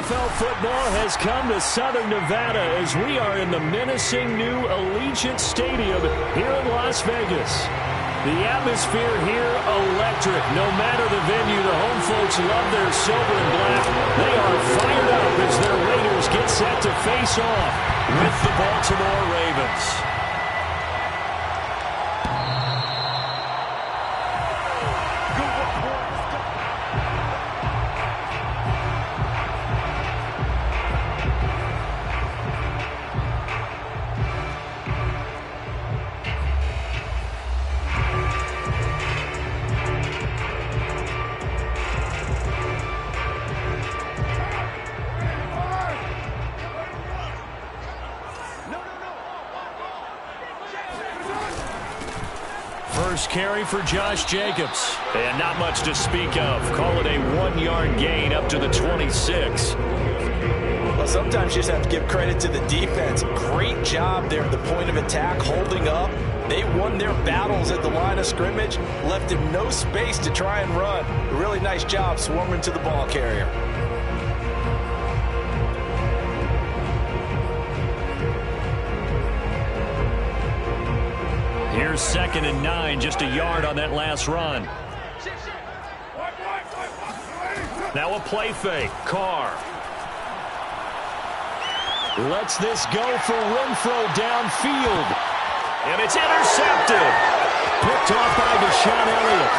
NFL football has come to Southern Nevada as we are in the menacing new Allegiant Stadium here in Las Vegas. The atmosphere here electric. No matter the venue, the home folks love their silver and black. They are fired up as their Raiders get set to face off with the Baltimore Ravens. First carry for Josh Jacobs. And not much to speak of. Call it a 1-yard gain up to the 26. Well, sometimes you just have to give credit to the defense. Great job there at the point of attack, holding up. They won their battles at the line of scrimmage, left him no space to try and run. A really nice job swarming to the ball carrier. Here's 2nd and 9, just a yard on that last run. Now a play fake. Carr lets this go for Renfrow downfield. And it's intercepted. Picked off by Deshaun Elliott.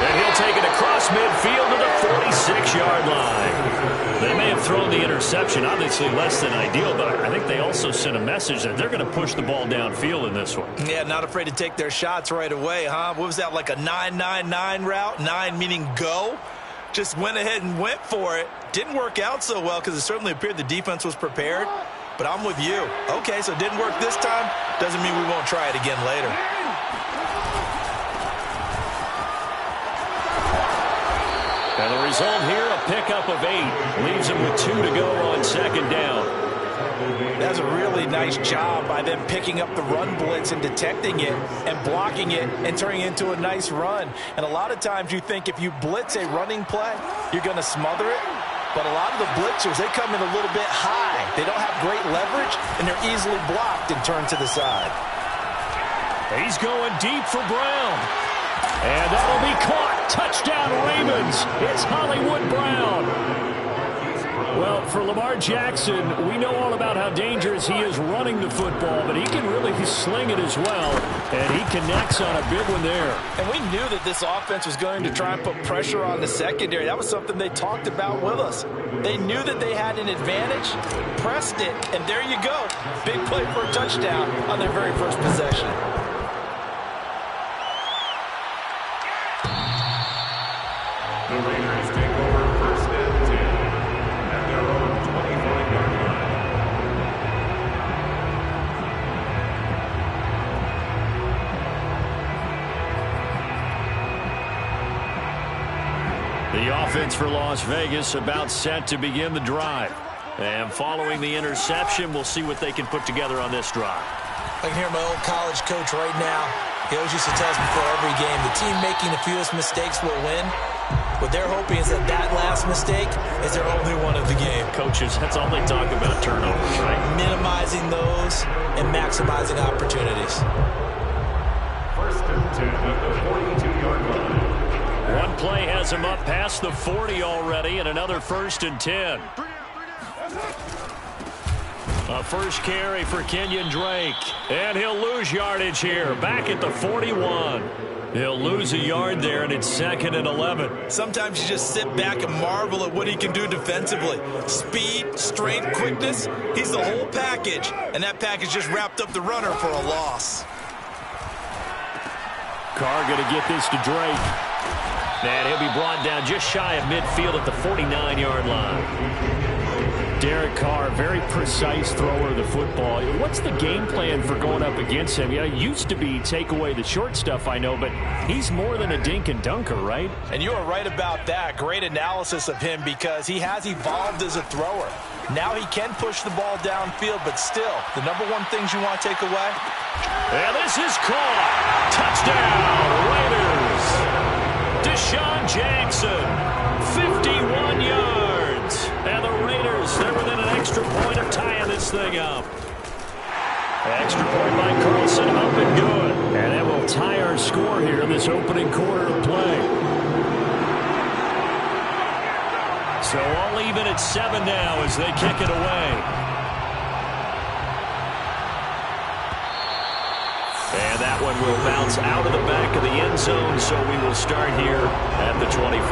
And he'll take it across midfield to the 46-yard line. They may have thrown the interception, obviously less than ideal, but I think they also sent a message that they're going to push the ball downfield in this one. Yeah, not afraid to take their shots right away, huh? What was that, like a 9-9-9 route? 9 meaning go? Just went ahead and went for it. Didn't work out so well because it certainly appeared the defense was prepared. But I'm with you. Okay, so it didn't work this time. Doesn't mean we won't try it again later. And the result here, a pickup of 8. Leaves him with 2 to go on 2nd down. That's a really nice job by them picking up the run blitz and detecting it and blocking it and turning it into a nice run. And a lot of times you think if you blitz a running play, you're going to smother it. But a lot of the blitzers, they come in a little bit high. They don't have great leverage, and they're easily blocked and turned to the side. He's going deep for Brown. And that'll be caught. Touchdown, Ravens. It's Hollywood Brown. Well, for Lamar Jackson, we know all about how dangerous he is running the football, but he can really sling it as well, and he connects on a big one there. And we knew that this offense was going to try and put pressure on the secondary. That was something they talked about with us. They knew that they had an advantage, pressed it, and there you go. Big play for a touchdown on their very first possession. The Raiders take over 1st and 10 at their own 25-yard line. The offense for Las Vegas about set to begin the drive. And following the interception, we'll see what they can put together on this drive. I can hear my old college coach right now. He always used to tell us before every game, the team making the fewest mistakes will win. What they're hoping is that that last mistake is their only one of the game. Coaches, that's all they talk about, turnovers, right? Minimizing those and maximizing opportunities. 1st and 10 at the 42-yard line. One play has him up past the 40 already, and another 1st and 10. A first carry for Kenyon Drake. And he'll lose yardage here. Back at the 41. He'll lose a yard there, and it's 2nd and 11. Sometimes you just sit back and marvel at what he can do defensively. Speed, strength, quickness. He's the whole package. And that package just wrapped up the runner for a loss. Carr going to get this to Drake. And he'll be brought down just shy of midfield at the 49-yard line. Derek Carr, very precise thrower of the football. What's the game plan for going up against him? Yeah, it used to be take away the short stuff, I know, but he's more than a dink and dunker, right? And you are right about that. Great analysis of him because he has evolved as a thrower. Now he can push the ball downfield, but still, the number one things you want to take away. And this is caught. Touchdown, Raiders. Deshaun Jackson, 51 yards. And the Raiders, they're within an extra point of tying this thing up. Extra point by Carlson, up and good. And that will tie our score here in this opening quarter of play. So all even at 7 now as they kick it away. And that one will bounce out of the back of the end zone, so we will start here at the 25.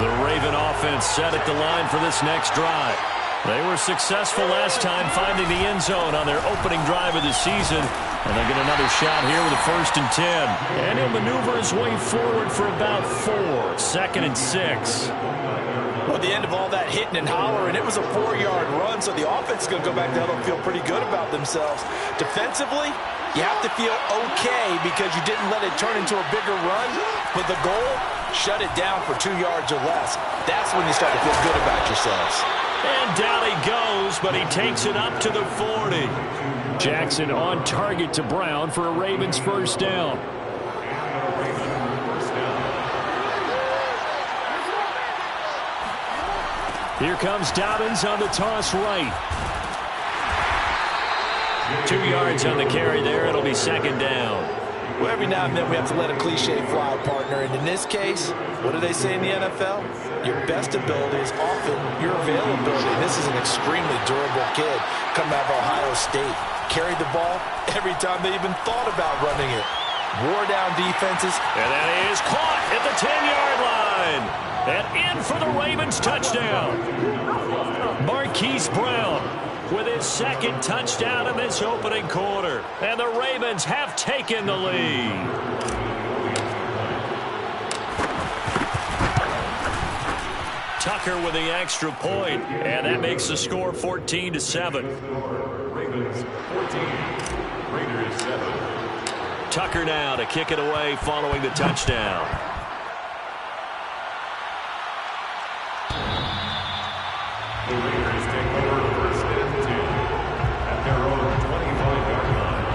The Raven offense set at the line for this next drive. They were successful last time finding the end zone on their opening drive of the season. And they'll get another shot here with a 1st and 10. And he'll maneuver his way forward for about 4. 2nd and 6. Well, at the end of all that hitting and hollering, it was a 4-yard run, so the offense is going to go back down and feel pretty good about themselves. Defensively, you have to feel okay because you didn't let it turn into a bigger run. But the goal, shut it down for 2 yards or less. That's when you start to feel good about yourselves. And down he goes, but he takes it up to the 40. Jackson on target to Brown for a Ravens 1st down. Here comes Dobbins on the toss right. 2 yards on the carry there. It'll be 2nd down. Well, every now and then we have to let a cliche fly, partner. And in this case, what do they say in the NFL? Your best ability is often your availability. This is an extremely durable kid coming out of Ohio State. Carried the ball every time they even thought about running it. Wore down defenses. And that is caught at the 10-yard line. And in for the Ravens touchdown. Marquise Brown with his 2nd touchdown in this opening quarter. And the Ravens have taken the lead. Tucker with the extra point, and that makes the score 14-7. Ravens 14, Raiders 7. Tucker now to kick it away following the touchdown. The Raiders take over 1st and 10 at their own 25-yard line.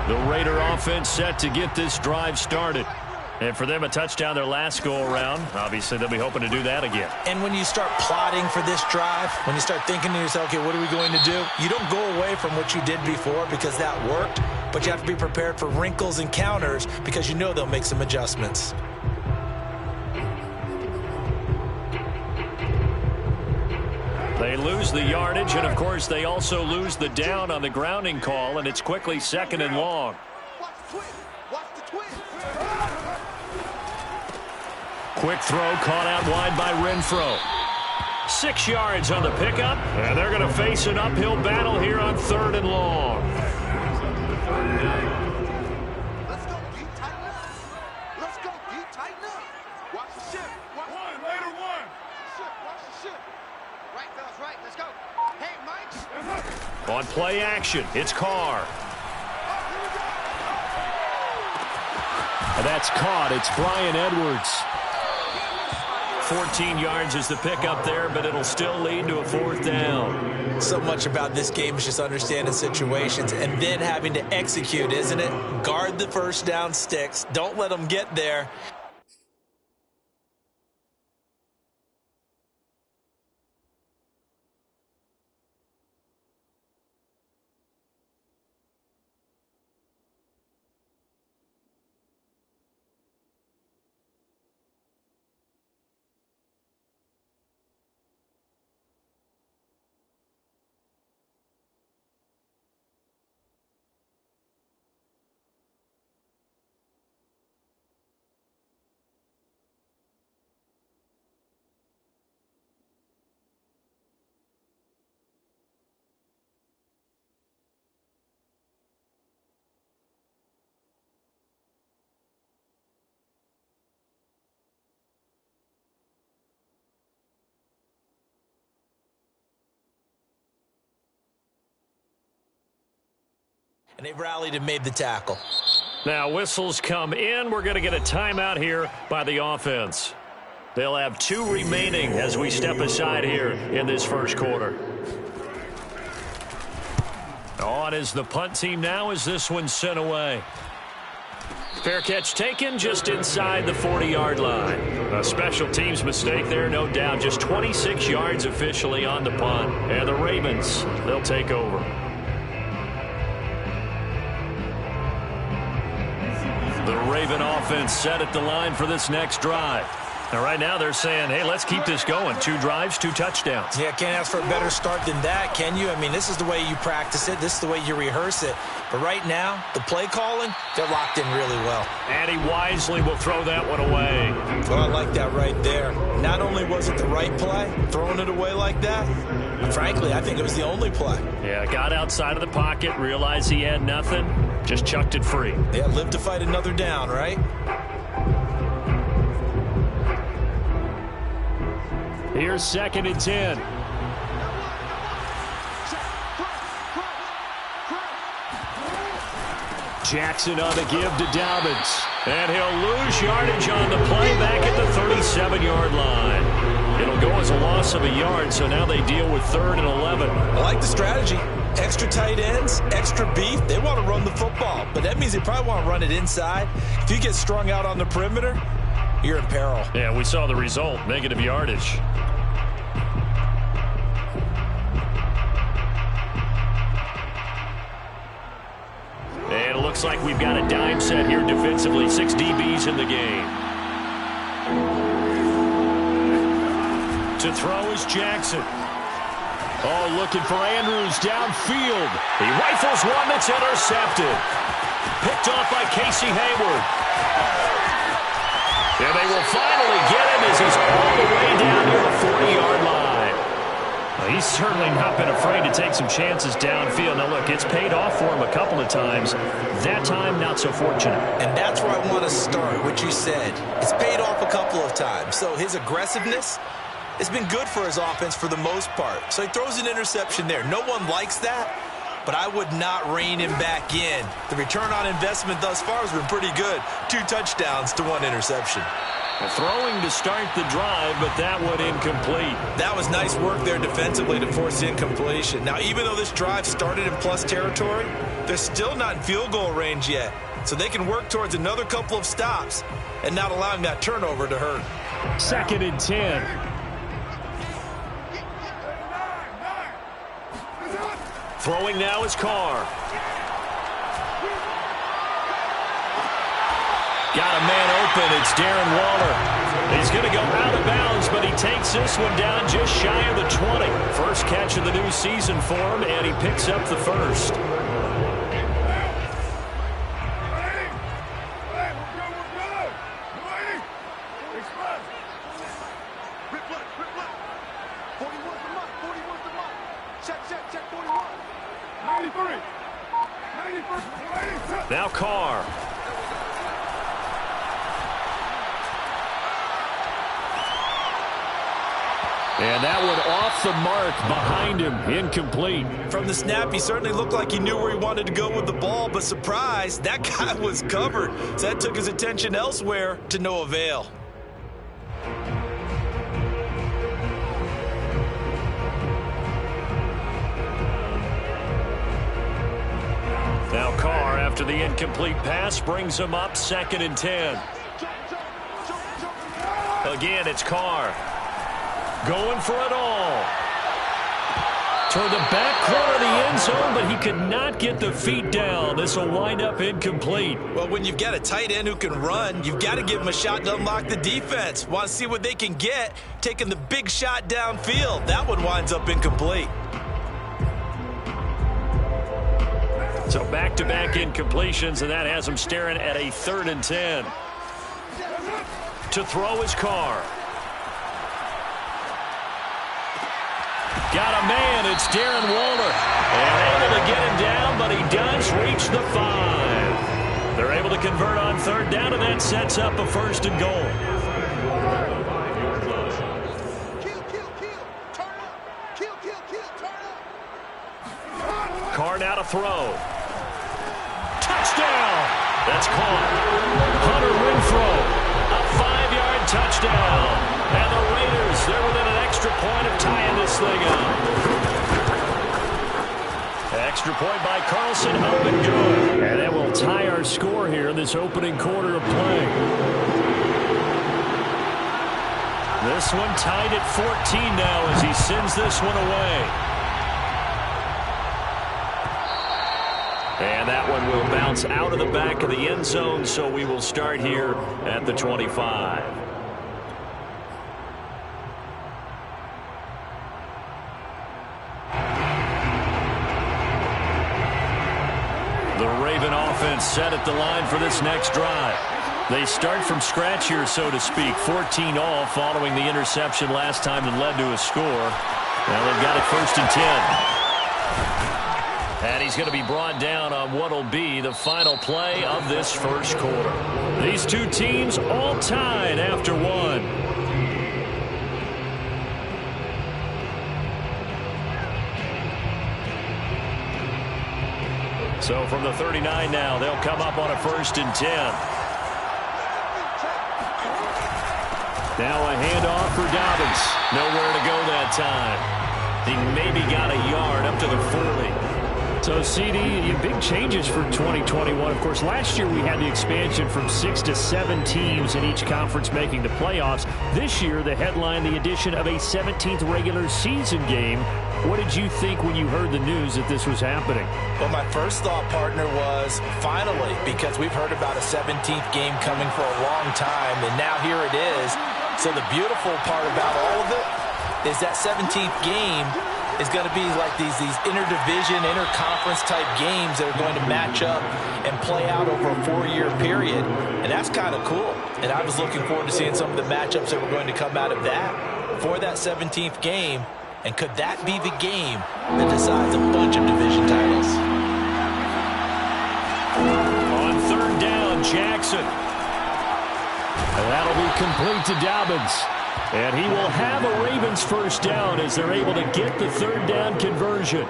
The Raider offense set to get this drive started. And for them, a touchdown their last go-around. Obviously, they'll be hoping to do that again. And when you start plotting for this drive, when you start thinking to yourself, okay, what are we going to do? You don't go away from what you did before because that worked, but you have to be prepared for wrinkles and counters because you know they'll make some adjustments. They lose the yardage, and, of course, they also lose the down on the grounding call, and it's quickly 2nd and long. Quick throw caught out wide by Renfro. 6 yards on the pickup, and they're going to face an uphill battle here on 3rd and long. Let's go, deep, tighten up. Let's go, deep, tighten up. Watch the ship. Watch one, later one. Ship, watch the ship. Right, fellas, right. Let's go. Hey, Mike. On play action, it's Carr. And that's caught. It's Brian Edwards. 14 yards is the pickup there, but it'll still lead to a 4th down. So much about this game is just understanding situations and then having to execute, isn't it? Guard the 1st down sticks. Don't let them get there. And they rallied and made the tackle. Now whistles come in. We're going to get a timeout here by the offense. They'll have 2 remaining as we step aside here in this first quarter. On is the punt team now as this one's sent away. Fair catch taken just inside the 40-yard line. A special teams mistake there, no doubt. Just 26 yards officially on the punt. And the Ravens, they'll take over. The Raven offense set at the line for this next drive. Now, right now they're saying, hey, let's keep this going. 2 drives, 2 touchdowns. Yeah, can't ask for a better start than that, can you? I mean, this is the way you practice it. This is the way you rehearse it. But right now, the play calling, they're locked in really well. And he wisely will throw that one away. Well, I like that right there. Not only was it the right play, throwing it away like that, frankly, I think it was the only play. Yeah, got outside of the pocket, realized he had nothing, just chucked it free. Yeah, live to fight another down, right? Here's 2nd and 10. Jackson on the give to Dobbins. And he'll lose yardage on the play back at the 37-yard line. It'll go as a loss of a yard, so now they deal with 3rd and 11. I like the strategy. Extra tight ends, extra beef. They want to run the football, but that means they probably want to run it inside. If you get strung out on the perimeter, you're in peril. Yeah, we saw the result, negative yardage. And it looks like we've got a dime set here defensively. 6 DBs in the game. To throw is Jackson. Oh, looking for Andrews downfield. He rifles one that's intercepted. Picked off by Casey Hayward. And they will finally get him as he's all the way down near the 40-yard line. Well, he's certainly not been afraid to take some chances downfield. Now, look, it's paid off for him a couple of times. That time, not so fortunate. And that's where I want to start, what you said. It's paid off a couple of times. So his aggressiveness, it's been good for his offense for the most part. So he throws an interception there. No one likes that, but I would not rein him back in. The return on investment thus far has been pretty good. 2 touchdowns to 1 interception. Throwing to start the drive, but that one incomplete. That was nice work there defensively to force incompletion. Now, even though this drive started in plus territory, they're still not in field goal range yet. So they can work towards another couple of stops and not allowing that turnover to hurt. 2nd and 10. Throwing now is Carr. Got a man open. It's Darren Waller. He's going to go out of bounds, but he takes this one down just shy of the 20. First catch of the new season for him, and he picks up the first. Now Carr. And that one off the mark behind him, incomplete. From the snap, he certainly looked like he knew where he wanted to go with the ball, but surprise, that guy was covered. So that took his attention elsewhere to no avail. Now Carr, after the incomplete pass, brings him up 2nd and 10. Again, it's Carr. Going for it all. Toward the back corner of the end zone, but he could not get the feet down. This will wind up incomplete. Well, when you've got a tight end who can run, you've got to give him a shot to unlock the defense. Want to see what they can get, taking the big shot downfield. That one winds up incomplete. So back-to-back incompletions, and that has him staring at a 3rd and 10. To throw his Carr. Got a man, it's Darren Waller. And able to get him down, but he does reach the 5. They're able to convert on 3rd down, and that sets up a 1st and goal. Carr now to throw. That's caught. Hunter Renfrow, a 5-yard touchdown. And the Raiders, they're within an extra point of tying this thing up. Extra point by Carlson, up and good. And that will tie our score here in this opening quarter of play. This one tied at 14 now as he sends this one away. And that one will bounce out of the back of the end zone, so we will start here at the 25. The Raven offense set at the line for this next drive. They start from scratch here, so to speak. 14 all following the interception last time that led to a score. Now they've got it 1st and 10. And he's going to be brought down on what will be the final play of this first quarter. These two teams all tied after one. So from the 39 now, they'll come up on a 1st and 10. Now a handoff for Dobbins. Nowhere to go that time. He maybe got a yard up to the 40. So, CD, big changes for 2021. Of course, last year we had the expansion from 6 to 7 teams in each conference making the playoffs. This year, the headline, the addition of a 17th regular season game. What did you think when you heard the news that this was happening? Well, my first thought, partner, was finally, because we've heard about a 17th game coming for a long time, and now here it is. So the beautiful part about all of it is that 17th game is going to be like these interdivision, interconference type games that are going to match up and play out over a 4-year period. And that's kind of cool. And I was looking forward to seeing some of the matchups that were going to come out of that for that 17th game. And could that be the game that decides a bunch of division titles? On 3rd down, Jackson. And that'll be complete to Dobbins. And he will have a Ravens 1st down as they're able to get the 3rd down conversion.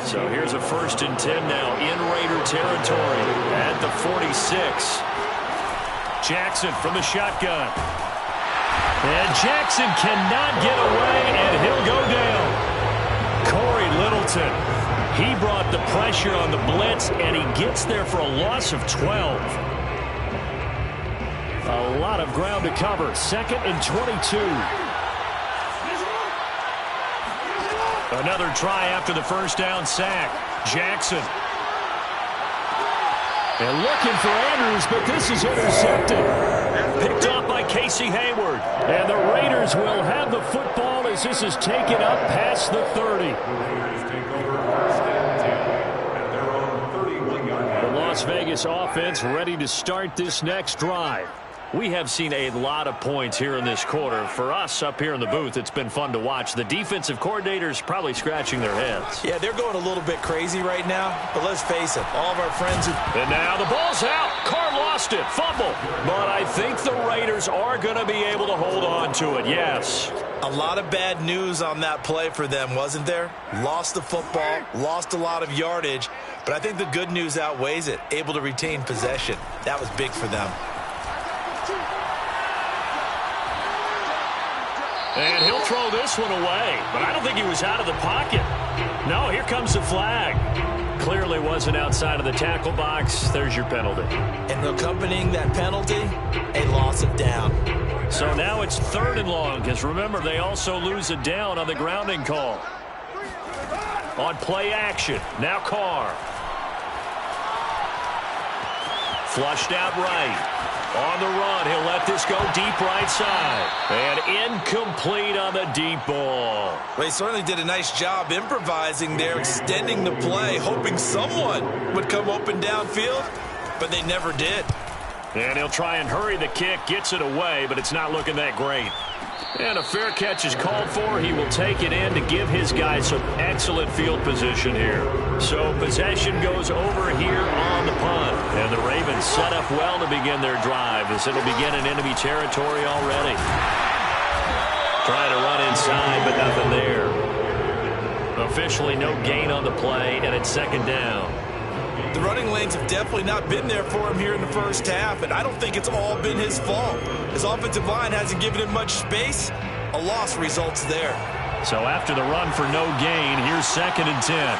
So here's a 1st and 10 now in Raider territory at the 46. Jackson from the shotgun. And Jackson cannot get away, and he'll go down. Corey Littleton. He brought the pressure on the blitz, and he gets there for a loss of 12. A lot of ground to cover. 2nd and 22. Another try after the 1st down sack. Jackson. And looking for Andrews, but this is intercepted. Picked off by Casey Hayward. And the Raiders will have the football as this is taken up past the 30. The Las Vegas offense ready to start this next drive. We have seen a lot of points here in this quarter. For us up here in the booth, it's been fun to watch. The defensive coordinators probably scratching their heads. Yeah, they're going a little bit crazy right now, but let's face it, all of our friends And now the ball's out. Carr lost it. Fumble. But I think the Raiders are going to be able to hold on to it, yes. A lot of bad news on that play for them, wasn't there? Lost the football, lost a lot of yardage, but I think the good news outweighs it. Able to retain possession. That was big for them. And he'll throw this one away, but I don't think he was out of the pocket. No, here comes the flag. Clearly wasn't outside of the tackle box. There's your penalty. And accompanying that penalty, a loss of down. So now it's 3rd and long, because remember, they also lose a down on the grounding call. On play action, now Carr. Flushed out right. On the run, he'll let this go deep right side. And incomplete on the deep ball. Well, he certainly did a nice job improvising there, extending the play, hoping someone would come open downfield, but they never did. And he'll try and hurry the kick, gets it away, but it's not looking that great. And a fair catch is called for. He will take it in to give his guys some excellent field position here. So possession goes over here on the punt. And the Ravens set up well to begin their drive as it'll begin in enemy territory already. Trying to run inside, but nothing there. Officially no gain on the play, and it's 2nd down. The running lanes have definitely not been there for him here in the first half, and I don't think it's all been his fault. His offensive line hasn't given him much space. A loss results there. So after the run for no gain, here's 2nd and 10.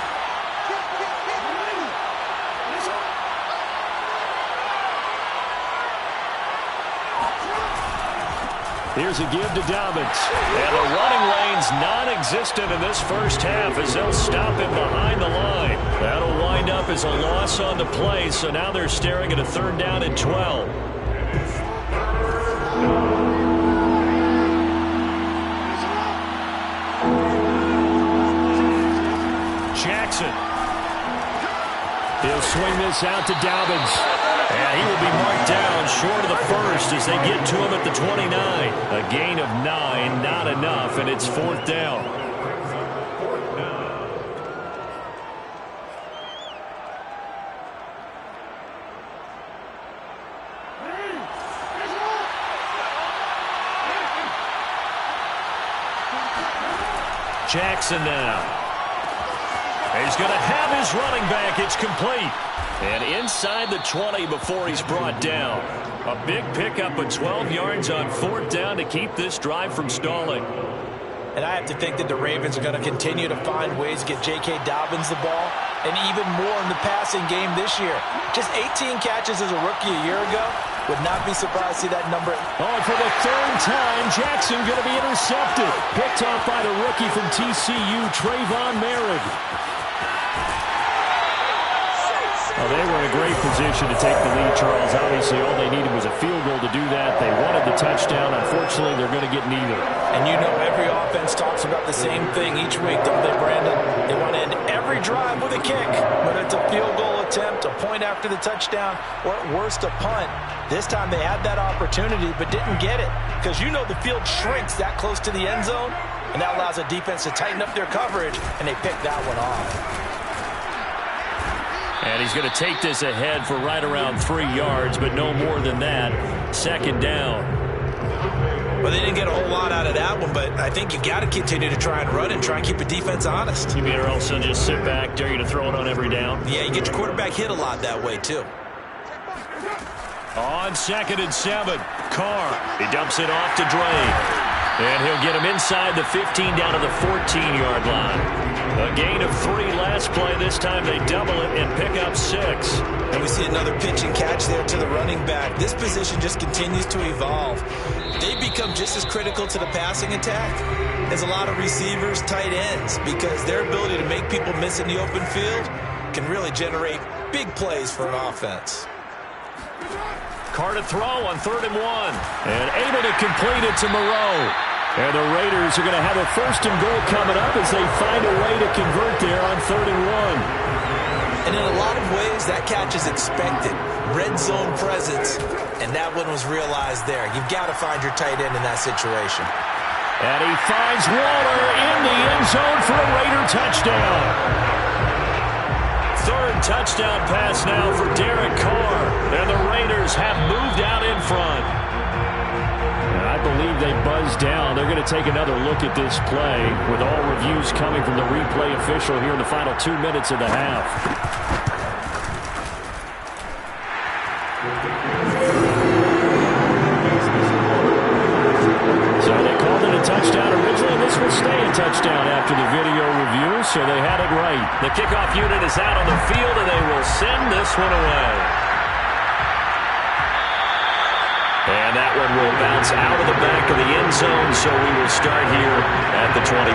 Here's a give to Dobbins. And the running lane's non-existent in this first half as they'll stop him behind the line. That'll wind up as a loss on the play, so now they're staring at a 3rd down and 12. Jackson. He'll swing this out to Dobbins. And he will be marked down short of the first as they get to him at the 29. A gain of 9, not enough, and it's 4th down. Jackson now. He's going to have his running back. It's complete. And inside the 20 before he's brought down. A big pickup of 12 yards on 4th down to keep this drive from stalling. And I have to think that the Ravens are going to continue to find ways to get J.K. Dobbins the ball, and even more in the passing game this year. Just 18 catches as a rookie a year ago. Would not be surprised to see that number. Oh, for the 3rd time, Jackson going to be intercepted. Picked off by the rookie from TCU, Trayvon Merritt. Well, they were in a great position to take the lead, Charles. Obviously, all they needed was a field goal to do that. They wanted the touchdown. Unfortunately, they're going to get neither. And you know every offense talks about the same thing each week, don't they, Brandon? They want to end every drive with a kick, whether it's a field goal attempt, a point after the touchdown, or at worst, a punt. This time they had that opportunity but didn't get it because you know the field shrinks that close to the end zone, and that allows a defense to tighten up their coverage, and they picked that one off. And he's going to take this ahead for right around 3 yards, but no more than that. 2nd down. Well, they didn't get a whole lot out of that one, but I think you got to continue to try and run and try and keep the defense honest. You mean or else they'll just sit back, dare you to throw it on every down? Yeah, you get your quarterback hit a lot that way, too. On 2nd and 7, Carr. He dumps it off to Dre. And he'll get him inside the 15 down to the 14-yard line. A gain of 3 last play. This time they double it and pick up 6. And we see another pitch and catch there to the running back. This position just continues to evolve. They become just as critical to the passing attack as a lot of receivers, tight ends, because their ability to make people miss in the open field can really generate big plays for an offense. Carr to throw on 3rd and 1. And able to complete it to Moreau. And the Raiders are going to have a 1st and goal coming up as they find a way to convert there on 3rd and 1. And in a lot of ways, that catch is expected. Red zone presence. And that one was realized there. You've got to find your tight end in that situation. And he finds Waller in the end zone for a Raider touchdown. 3rd touchdown pass now for Derek Carr. And the Raiders have moved out in front. And I believe they buzzed down. They're going to take another look at this play with all reviews coming from the replay official here in the final 2 minutes of the half. So they called it a touchdown originally. This will stay a touchdown after the video review, so they had it right. The kickoff unit is out on the field, and they will send this one away. And that one will bounce out of the back of the end zone, so we will start here at the 25.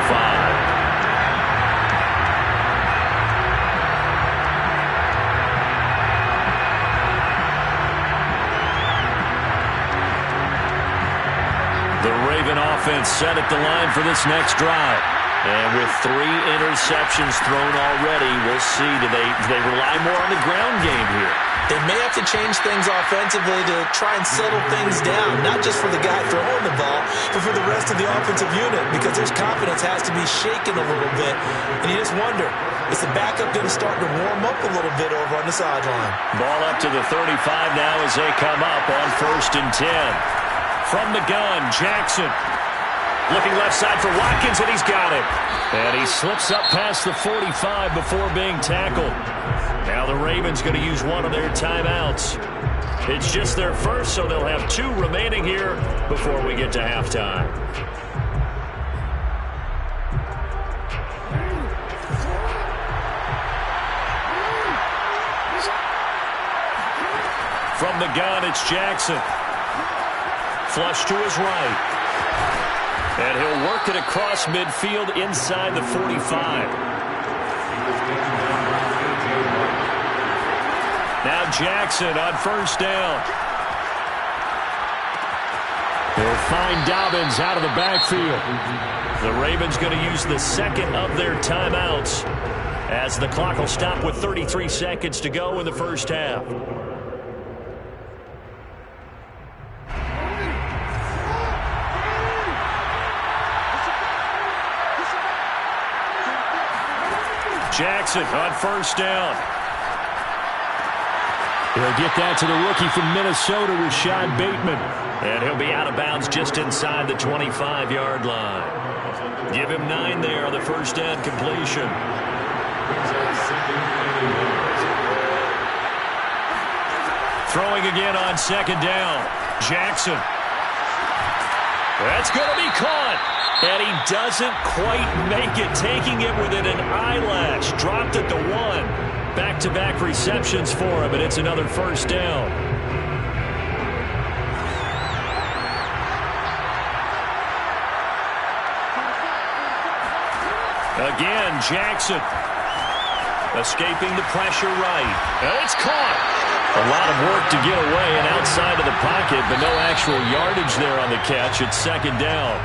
The Raven offense set at the line for this next drive. And with 3 interceptions thrown already, we'll see. Do they rely more on the ground game here? They may have to change things offensively to try and settle things down, not just for the guy throwing the ball, but for the rest of the offensive unit, because their confidence has to be shaken a little bit. And you just wonder, is the backup going to start to warm up a little bit over on the sideline? Ball up to the 35 now as they come up on 1st and 10. From the gun, Jackson. Looking left side for Watkins, and he's got it. And he slips up past the 45 before being tackled. Now the Ravens going to use one of their timeouts. It's just their first, so they'll have 2 remaining here before we get to halftime. From the gun, it's Jackson. Flush to his right. And he'll work it across midfield inside the 45. Now Jackson on first down. They'll find Dobbins out of the backfield. The Ravens going to use the second of their timeouts as the clock will stop with 33 seconds to go in the first half. Jackson on first down. He'll get that to the rookie from Minnesota, Rashad Bateman. And he'll be out of bounds just inside the 25-yard line. Give him 9 there on the first down completion. Throwing again on second down. Jackson. That's going to be caught. And he doesn't quite make it, taking it within an eyelash. Dropped it to 1. Back-to-back receptions for him, and it's another first down. Again, Jackson. Escaping the pressure right. And it's caught. A lot of work to get away and outside of the pocket, but no actual yardage there on the catch. It's second down.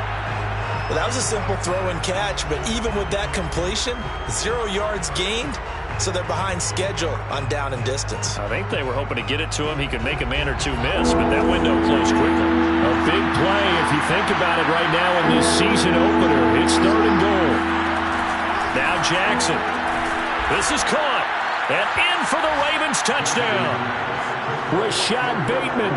Well, that was a simple throw and catch, but even with that completion, 0 yards gained, so they're behind schedule on down and distance. I think they were hoping to get it to him. He could make a man or 2 miss, but that window closed quickly. A big play if you think about it right now in this season opener. It's 3rd and goal. Now Jackson. This is caught. And in for the Ravens touchdown. Rashad Bateman.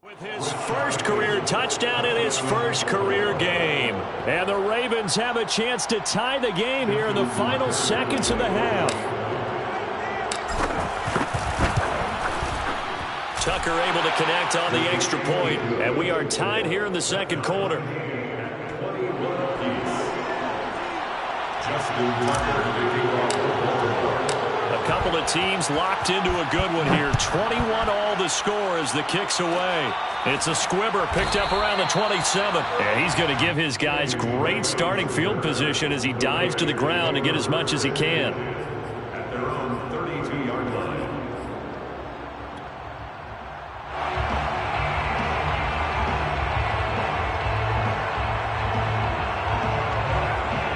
With his first career touchdown in his first career game. And the Ravens have a chance to tie the game here in the final seconds of the half. Tucker able to connect on the extra point, and we are tied here in the second quarter. A couple of teams locked into a good one here. 21-all the score as the kick's away. It's a squibber picked up around the 27. And he's going to give his guys great starting field position as he dives to the ground to get as much as he can. At their own 32-yard line.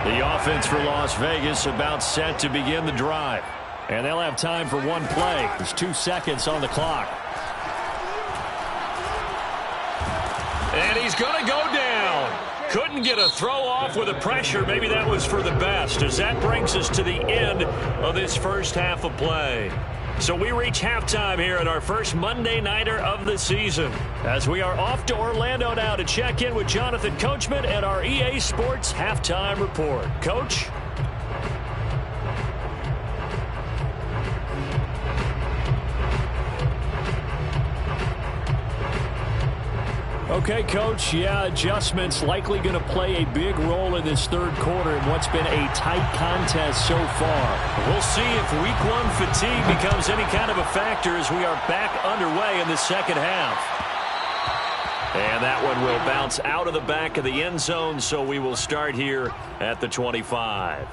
The offense for Las Vegas about set to begin the drive. And they'll have time for one play. There's 2 seconds on the clock. And he's going to go down. Couldn't get a throw off with the pressure. Maybe that was for the best, as that brings us to the end of this first half of play. So we reach halftime here at our first Monday Nighter of the season, as we are off to Orlando now to check in with Jonathan Coachman and our EA Sports Halftime Report. Coach? Okay, Coach, yeah, adjustments likely going to play a big role in this third quarter in what's been a tight contest so far. We'll see if week 1 fatigue becomes any kind of a factor as we are back underway in the second half. And that one will bounce out of the back of the end zone, so we will start here at the 25.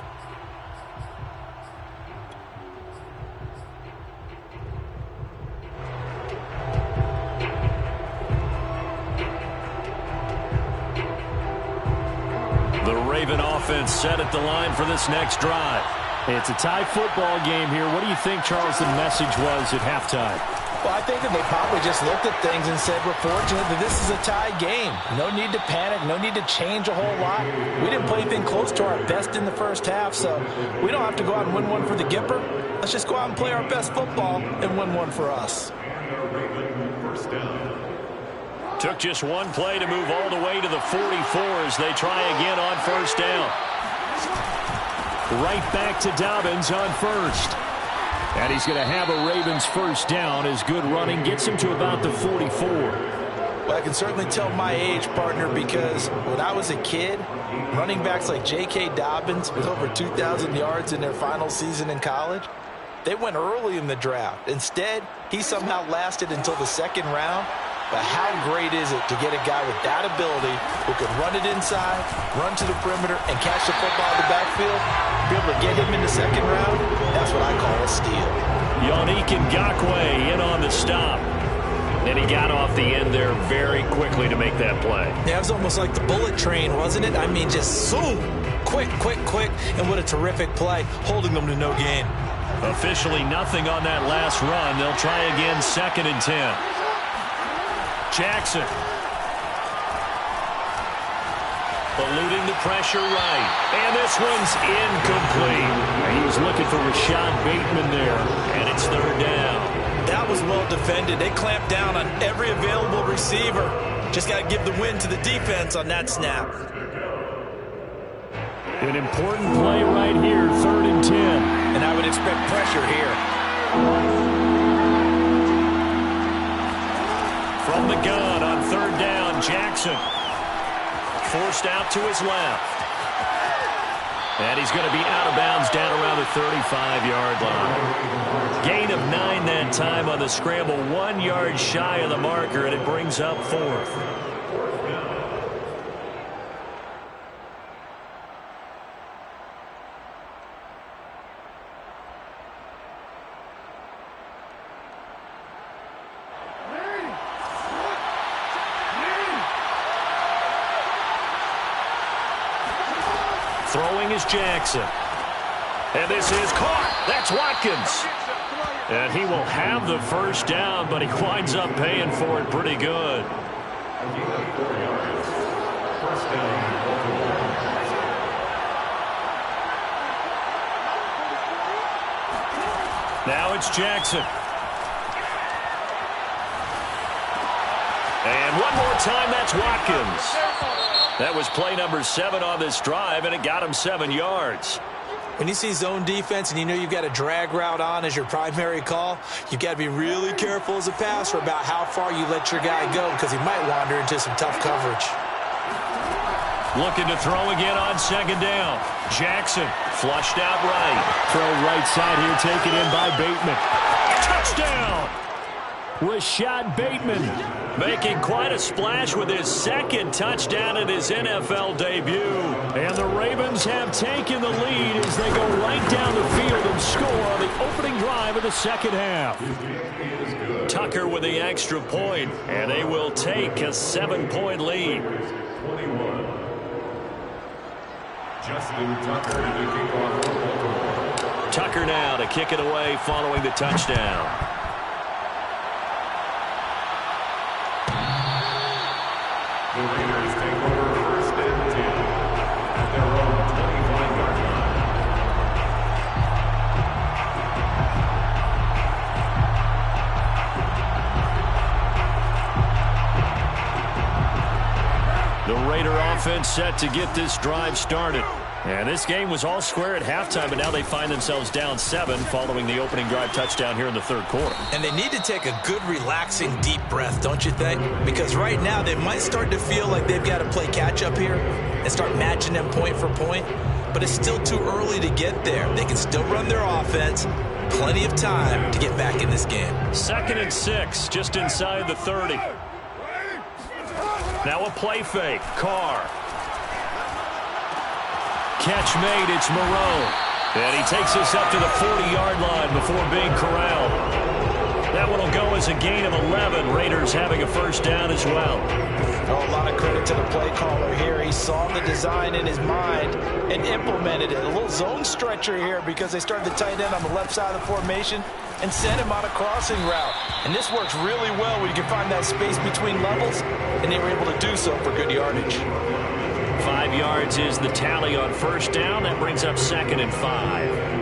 The Raven offense set at the line for this next drive. It's a tie football game here. What do you think, Charles, the message was at halftime? Well, I think that they probably just looked at things and said, we're fortunate that this is a tie game. No need to panic, no need to change a whole lot. We didn't play anything close to our best in the first half, so we don't have to go out and win one for the Gipper. Let's just go out and play our best football and win one for us. Took just one play to move all the way to the 44 as they try again on first down. Right back to Dobbins on first. And he's going to have a Ravens first down as good running gets him to about the 44. Well, I can certainly tell my age, partner, because when I was a kid, running backs like J.K. Dobbins with over 2,000 yards in their final season in college, they went early in the draft. Instead, he somehow lasted until the second round. But how great is it to get a guy with that ability who can run it inside, run to the perimeter, and catch the football in the backfield? Be able to get him in the second round, that's what I call a steal. Yannick Ngakoue in on the stop. And he got off the end there very quickly to make that play. Yeah, it was almost like the bullet train, wasn't it? I mean, just zoom, quick, quick, quick, and what a terrific play, holding them to no gain. Officially nothing on that last run. They'll try again, 2nd and 10. Jackson. Eluding the pressure right. And this one's incomplete. He was looking for Rashad Bateman there, and it's 3rd down. That was well defended. They clamped down on every available receiver. Just got to give the win to the defense on that snap. An important play right here, 3rd and 10. And I would expect pressure here. From the gun on 3rd down, Jackson. Forced out to his left. And he's going to be out of bounds down around the 35-yard line. Gain of 9 that time on the scramble, 1 yard shy of the marker, and it brings up 4th. Throwing is Jackson. And this is caught. That's Watkins. And he will have the first down, but he winds up paying for it pretty good. Now it's Jackson. And one more time, that's Watkins. That was play number 7 on this drive, and it got him 7 yards. When you see zone defense and you know you've got a drag route on as your primary call, you've got to be really careful as a passer about how far you let your guy go because he might wander into some tough coverage. Looking to throw again on 2nd down. Jackson flushed out right. Throw right side here taken in by Bateman. Touchdown! Rashad Bateman making quite a splash with his 2nd touchdown in his NFL debut. And the Ravens have taken the lead as they go right down the field and score on the opening drive of the 2nd half. Tucker with the extra point, and they will take a 7-point lead. 21. Justin Tucker to kick off. Tucker now to kick it away following the touchdown. The Raiders take over 1st and 10 at their own 25-yard line. The Raider offense set to get this drive started. And this game was all square at halftime, but now they find themselves down 7 following the opening drive touchdown here in the 3rd quarter. And they need to take a good, relaxing, deep breath, don't you think? Because right now they might start to feel like they've got to play catch-up here and start matching them point for point. But it's still too early to get there. They can still run their offense. Plenty of time to get back in this game. 2nd and 6, just inside the 30. Now a play fake. Carr. Catch made, it's Moreau. And he takes us up to the 40-yard line before being corralled. That one will go as a gain of 11. Raiders having a first down as well. Oh, a lot of credit to the play caller here. He saw the design in his mind and implemented it. A little zone stretcher here because they started the tight end on the left side of the formation and sent him on a crossing route. And this works really well when you can find that space between levels, and they were able to do so for good yardage. 5 yards is the tally on first down. That brings up 2nd and 5.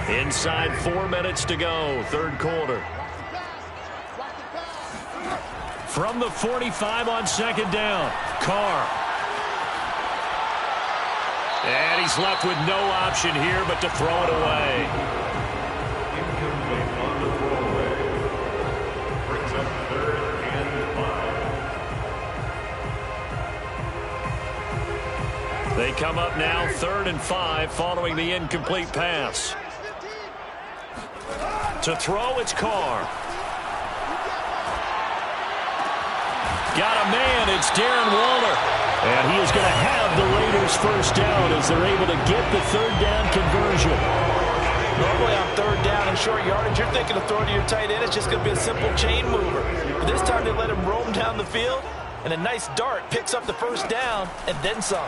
Inside 4 minutes to go, third quarter. From the 45 on 2nd down, Carr. And he's left with no option here but to throw it away. Incomplete on the throwaway. Brings up 3rd and 5. They come up now 3rd and 5 following the incomplete pass. To throw, it's Carr. Got a man, it's Darren Waller. And he is going to have the Raiders first down as they're able to get the 3rd down conversion. Normally on 3rd down and short yardage, you're thinking of throwing to your tight end. It's just going to be a simple chain mover. But this time they let him roam down the field, and a nice dart picks up the first down and then some.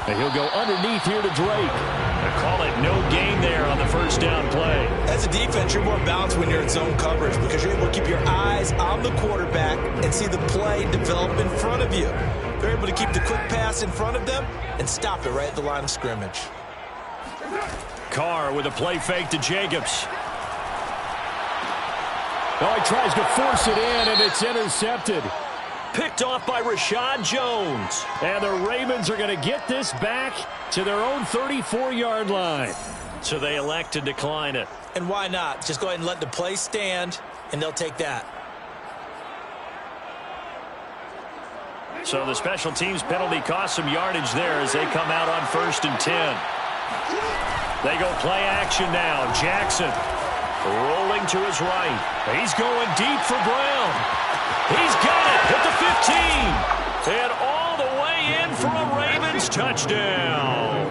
And he'll go underneath here to Drake. They call it no gain there on the first down play. As a defense, you're more balanced when you're in zone coverage because you're able to keep your eyes on the quarterback and see the play develop in front of you. They're able to keep the quick pass in front of them and stop it right at the line of scrimmage. Carr with a play fake to Jacobs. Oh, he tries to force it in, and it's intercepted. Picked off by Rashad Jones. And the Ravens are going to get this back to their own 34-yard line. So they elect to decline it. And why not? Just go ahead and let the play stand, and they'll take that. So the special teams penalty cost some yardage there as they come out on 1st and 10. They go play action now. Jackson rolling to his right. He's going deep for Brown. He's got it at the 15. And all the way in for a Ravens touchdown.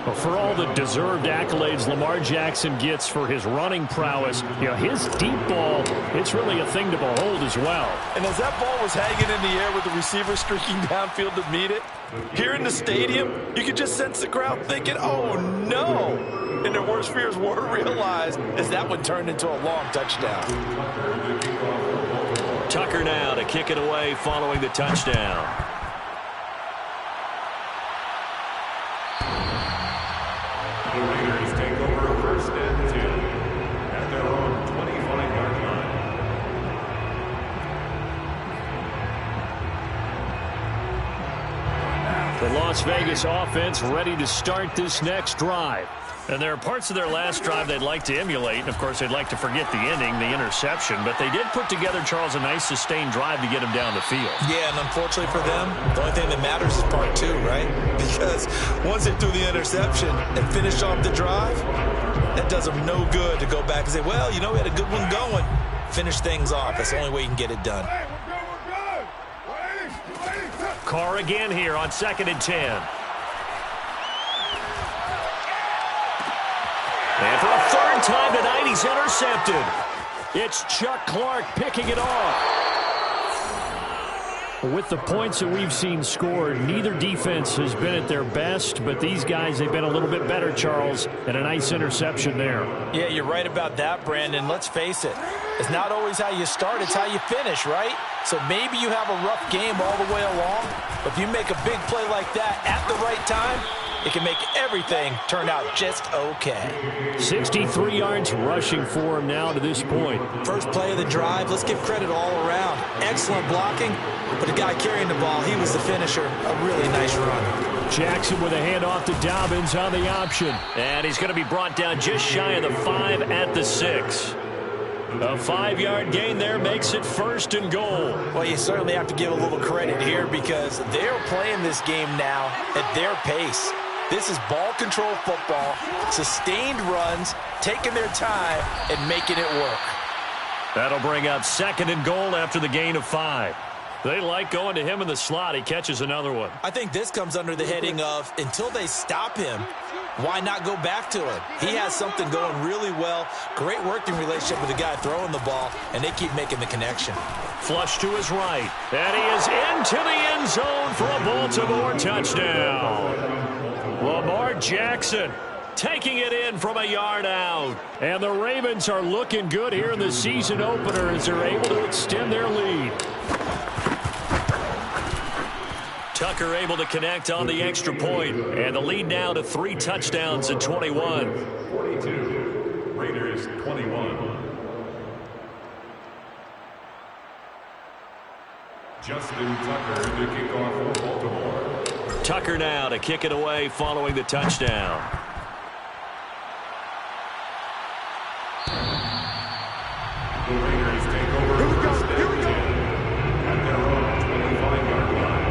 Well, for all the deserved accolades Lamar Jackson gets for his running prowess, you know, his deep ball, it's really a thing to behold as well. And as that ball was hanging in the air with the receiver streaking downfield to meet it, here in the stadium, you could just sense the crowd thinking, oh, no. And their worst fears were realized as that one turned into a long touchdown. Tucker now to kick it away following the touchdown. The Raiders take over 1st and 10 at their own 25-yard line. The Las Vegas offense ready to start this next drive. And there are parts of their last drive they'd like to emulate. And, of course, they'd like to forget the ending, the interception. But they did put together, Charles, a nice sustained drive to get him down the field. Yeah, and unfortunately for them, the only thing that matters is part 2, right? Because once they threw the interception and finished off the drive, that does them no good to go back and say, well, you know, we had a good one going. Finish things off. That's the only way you can get it done. Carr again here on 2nd and 10. And for a 3rd time tonight, he's intercepted. It's Chuck Clark picking it off. With the points that we've seen scored, neither defense has been at their best, but these guys, they've been a little bit better, Charles, and a nice interception there. Yeah, you're right about that, Brandon. Let's face it. It's not always how you start, it's how you finish, right? So maybe you have a rough game all the way along, but if you make a big play like that at the right time, it can make everything turn out just okay. 63 yards rushing for him now to this point. First play of the drive, let's give credit all around. Excellent blocking, but the guy carrying the ball, he was the finisher. A really nice run. Jackson with a handoff to Dobbins on the option. And he's going to be brought down just shy of the 5 at the 6. A 5-yard gain there makes it 1st and goal. Well, you certainly have to give a little credit here because they're playing this game now at their pace. This is ball control football, sustained runs, taking their time, and making it work. That'll bring up 2nd and goal after the gain of 5. They like going to him in the slot. He catches another one. I think this comes under the heading of until they stop him, why not go back to it? He has something going really well. Great working relationship with the guy throwing the ball, and they keep making the connection. Flush to his right. And he is into the end zone for a Baltimore touchdown. Lamar Jackson taking it in from a yard out. And the Ravens are looking good here in the season opener as they're able to extend their lead. Tucker able to connect on the extra point, and the lead now to 3 touchdowns at 21. 42, Raiders 21. Justin Tucker to kick off for Baltimore. Tucker now to kick it away following the touchdown. The Raiders take over first and 10 at their own 25-yard line.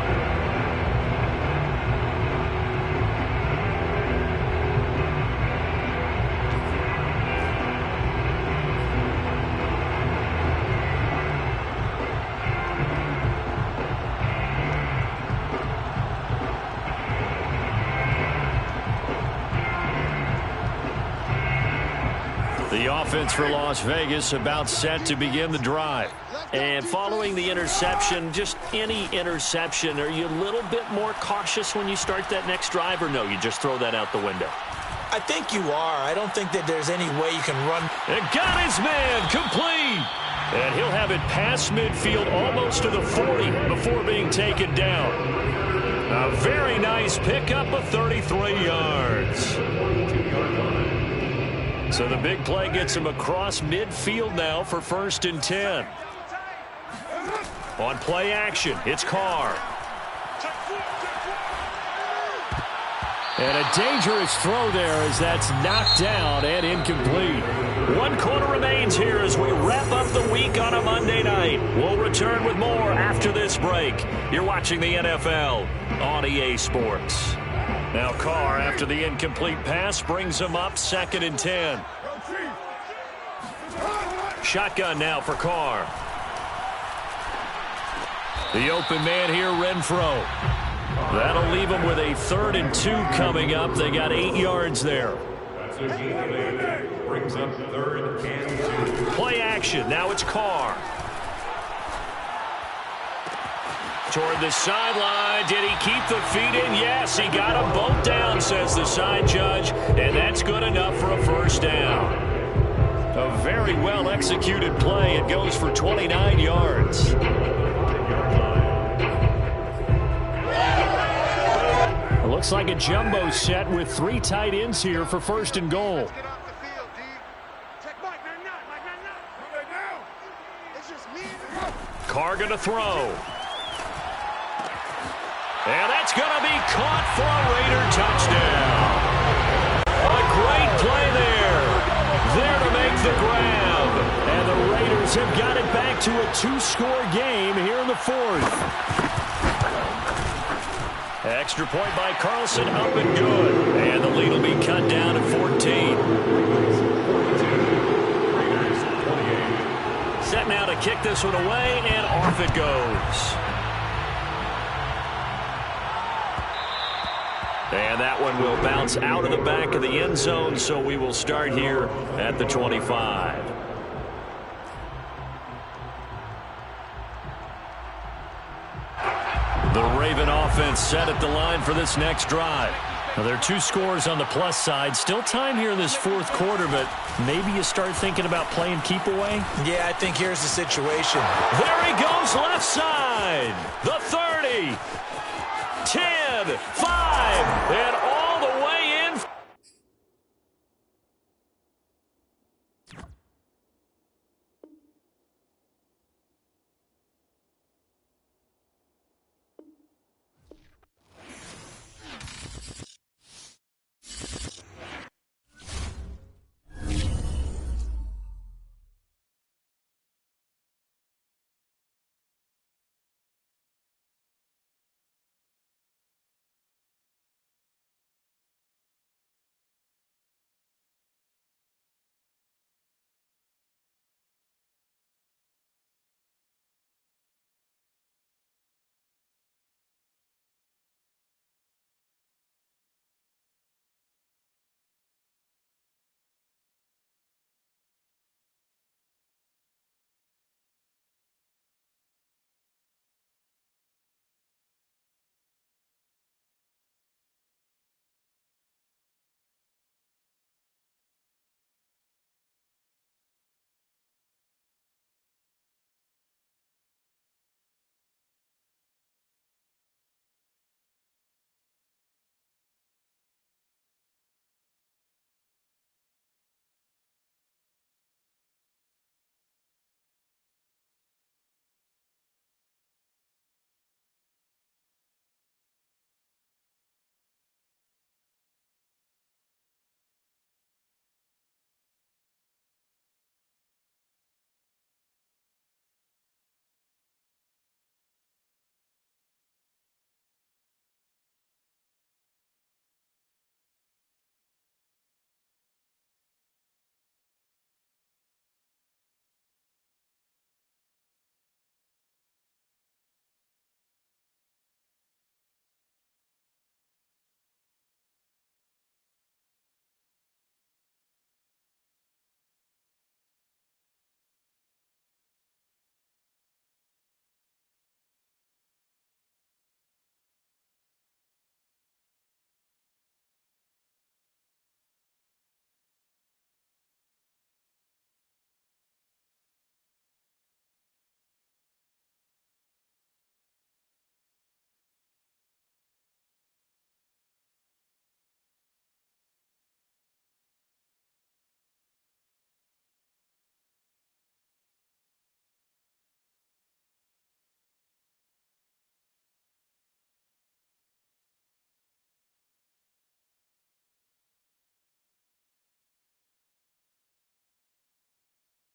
The offense for Las Vegas about set to begin the drive. And following the interception, just any interception, are you a little bit more cautious when you start that next drive, or no, you just throw that out the window? I think you are. I don't think that there's any way you can run. And got his man complete. And he'll have it past midfield almost to the 40 before being taken down. A very nice pickup of 33 yards. So the big play gets him across midfield now for 1st and 10. On play action, it's Carr. And a dangerous throw there as that's knocked down and incomplete. 1 quarter remains here as we wrap up the week on a Monday night. We'll return with more after this break. You're watching the NFL on EA Sports. Now Carr, after the incomplete pass, brings him up 2nd and 10. Shotgun now for Carr. The open man here, Renfro. That'll leave him with a 3rd and 2 coming up. They got 8 yards there. That's a gain of 8. Brings up 3rd and 2. Play action. Now it's Carr. Toward the sideline. Did he keep the feet in? Yes, he got them both down, says the side judge. And that's good enough for a 1st down. A very well-executed play. It goes for 29 yards. It looks like a jumbo set with 3 tight ends here for 1st and goal. Carr going to throw. And that's going to be caught for a Raider touchdown. A great play there. There to make the grab. And the Raiders have got it back to a 2-score game here in the 4th. Extra point by Carlson, up and good. And the lead will be cut down to 14. Set now to kick this one away, and off it goes. And that one will bounce out of the back of the end zone, so we will start here at the 25. The Raven offense set at the line for this next drive. Now, there are 2 scores on the plus side. Still time here in this 4th quarter, but maybe you start thinking about playing keep away? Yeah, I think here's the situation. There he goes left side. The 30. 10. 5.